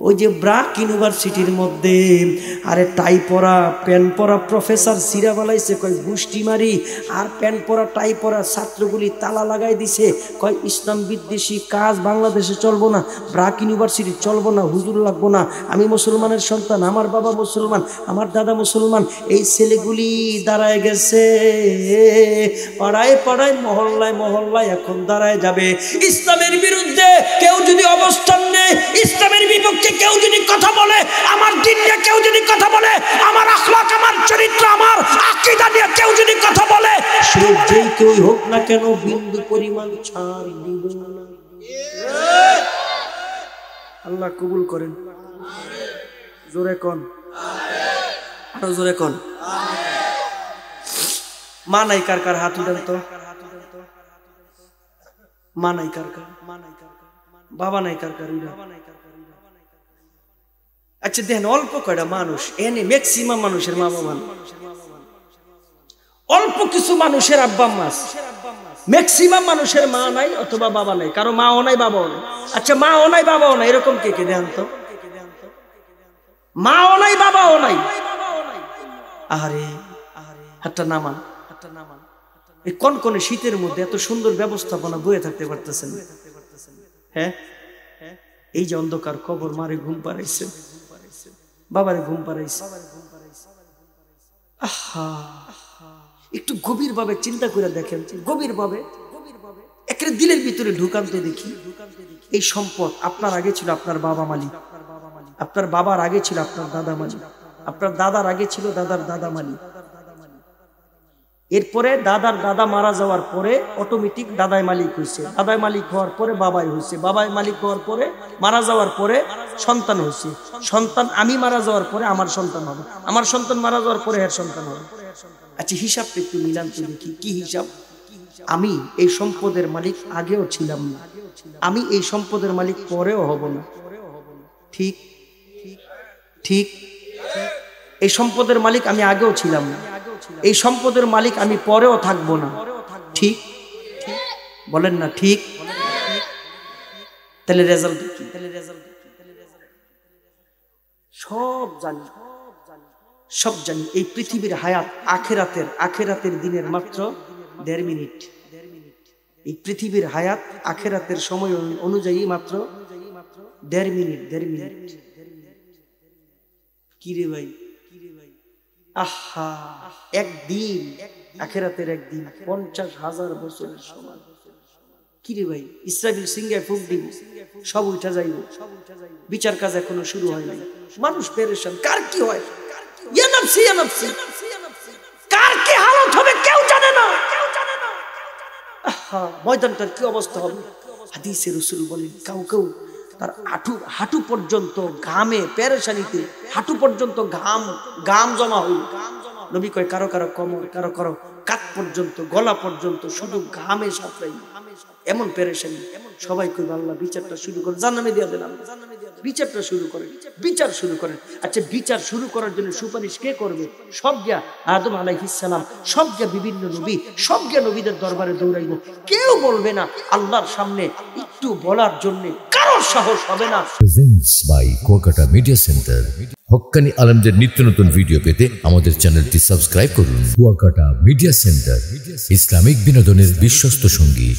ওই যে ব্রাক ইউনিভার্সিটির মধ্যে আরে টাই পরা প্যান্ট পরা প্রফেসর সিরা বালাইছে, কয় গুষ্টি মারি। আর প্যান্ট পরা টাই পরা ছাত্রগুলি তালা লাগাই দিছে, কয় ইসলাম বিদ্বেষী কাজ বাংলাদেশে চলবো না, ব্রাক ইউনিভার্সিটি চলবো না, হুজুর লাগবো না, আমি মুসলমানের সন্তান, আমার বাবা মুসলমান, আমার দাদা মুসলমান। এই ছেলেগুলি দাঁড়ায় গেছে পাড়ায় পাড়ায় মহল্লায় মহল্লায়, এখন দাঁড়ায় যাবে। ইসলামের বিরুদ্ধে কেউ যদি অবস্থান নেয়, ইসলামের বিপক্ষে কেউ যদি কথা বলে, আমার দিন নিয়ে কেউ যদি কথা বলে, আমার আখলাক, আমার চরিত্র, আমার আকীদা নিয়ে কেউ যদি কথা বলে, সে যেই কেউ হোক না কেন বিন্দু পরিমাণ ছাড় দিব না। আল্লাহ কবুল করেন। জোরে কোন, আরো জোরে কোন। মা নাই কার কার হাত উঠান তো। মা নাই কার কার, বাবা নাই কার কার উঠান। আচ্ছা দেখেন, অল্প কয়টা মানুষ এনে ম্যাক্সিমাম মানুষের মা বাবা, অল্প কিছু মানুষের আব্বা আম্মা আছে, ম্যাক্সিমাম মানুষের মা নাই অথবা বাবা নাই, কারো মাও নাই বাবাও নাই। আচ্ছা মাও নাই বাবাও নাই, এরকম কে কে দেখেন তো। মাও নাই বাবাও নাই, আরে হাতটা নামান। এই কনকনে শীতের মধ্যে এত সুন্দর ব্যবস্থাপনা বয়ে থাকতে পারতেছেন? হ্যাঁ, এই যে অন্ধকার কবর, মারে ঘুম পাড়াইছে, বাবারে ঘুম পাড়াইছে। আহা, একটু গভীর ভাবে চিন্তা করে দেখেন, গভীর ভাবে একটা দিলের ভিতরে ঢুকান তো দেখি। এই সম্পদ আপনার আগে ছিল আপনার বাবা মালিক, আপনার বাবার আগে ছিল আপনার দাদা মালিক, আপনার দাদার আগে ছিল দাদার দাদা মালিক, এরপরে দাদার দাদা মারা যাওয়ার পরে অটোমেটিক দাদাই মালিক হয়েছে, দাদাই মালিক হওয়ার পরে বাবাই হয়েছে, বাবাই মালিক হওয়ার পরে মারা যাওয়ার পরে সন্তান হয়েছে, সন্তান আমি মারা যাওয়ার পরে আমার সন্তান হবে, আমার সন্তান মারা যাওয়ার পরে এর সন্তান হবে। আচ্ছা হিসাবটা একটু মিলান তো দেখি, কি হিসাব? আমি এই সম্পদের মালিক আগেও ছিলাম না, আমি এই সম্পদের মালিক পরেও হব না। ঠিক ঠিক, এই সম্পদের মালিক আমি আগেও ছিলাম না, এই সম্পদের মালিক আমি পরেও থাকবো না। ঠিক বলেন না? ঠিক। তাহলে রেজাল্ট কি? সব জানি, সব জানি। এই পৃথিবীর হায়াত আখেরাতের দিনের মাত্র 1.5 মিনিট। এই পৃথিবীর হায়াত আখেরাতের সময় অনুযায়ী মাত্র 1.5 মিনিট। 1.5 মিনিট কি রে ভাই? আহা, একদিন, আখেরাতের একদিন 50,000 বছরের সমান। কি রে ভাই? ইসরাফিল সিংহায় ফুঁক দিব, সব উঠা যাইব, বিচার কাজ এখনো শুরু হয় নাই। মানুষ পেরেশান, কার কি হয়, ইয়া নাফসি ইয়া নাফসি, কার কি হালত হবে কেউ জানে না। আহা, ময়দানটার কি অবস্থা হবে? হাদিসে রাসূল বলেন, কেউ তার হাঁটু পর্যন্ত ঘামে, পেরেশানিতে হাঁটু পর্যন্ত ঘাম জমা হইল। নবী কয় কারো কারো কোমর, কারো কারো কাঁধ পর্যন্ত, গলা পর্যন্ত শুধু ঘামে সাঁতরাই, এমন পেরেশানি। সবাই কইবে আল্লাহ বিচারটা শুরু করে, জান্নাতে দিয়ে দেন, বিচারটা শুরু করেন, বিচার শুরু করেন। আচ্ছা বিচার শুরু করার জন্য সুপারিশ কে করবে? সব গিয়া আদম আলাইহিস সালাম, সব গিয়া বিভিন্ন নবী, সব গিয়া নবীদের দরবারে দৌড়াইব। কেউ বলবে না আল্লাহর সামনে একটু বলার জন্য, কারোর সাহস হবে না। Presents by Kuakata media centre. হক্কানি আলেমদের নিত্য নতুন ভিডিও পেতে আমাদের চ্যানেলটি সাবস্ক্রাইব করুন। কুয়াকাটা মিডিয়া সেন্টার, ইসলামিক বিনোদনের বিশ্বস্ত সঙ্গী।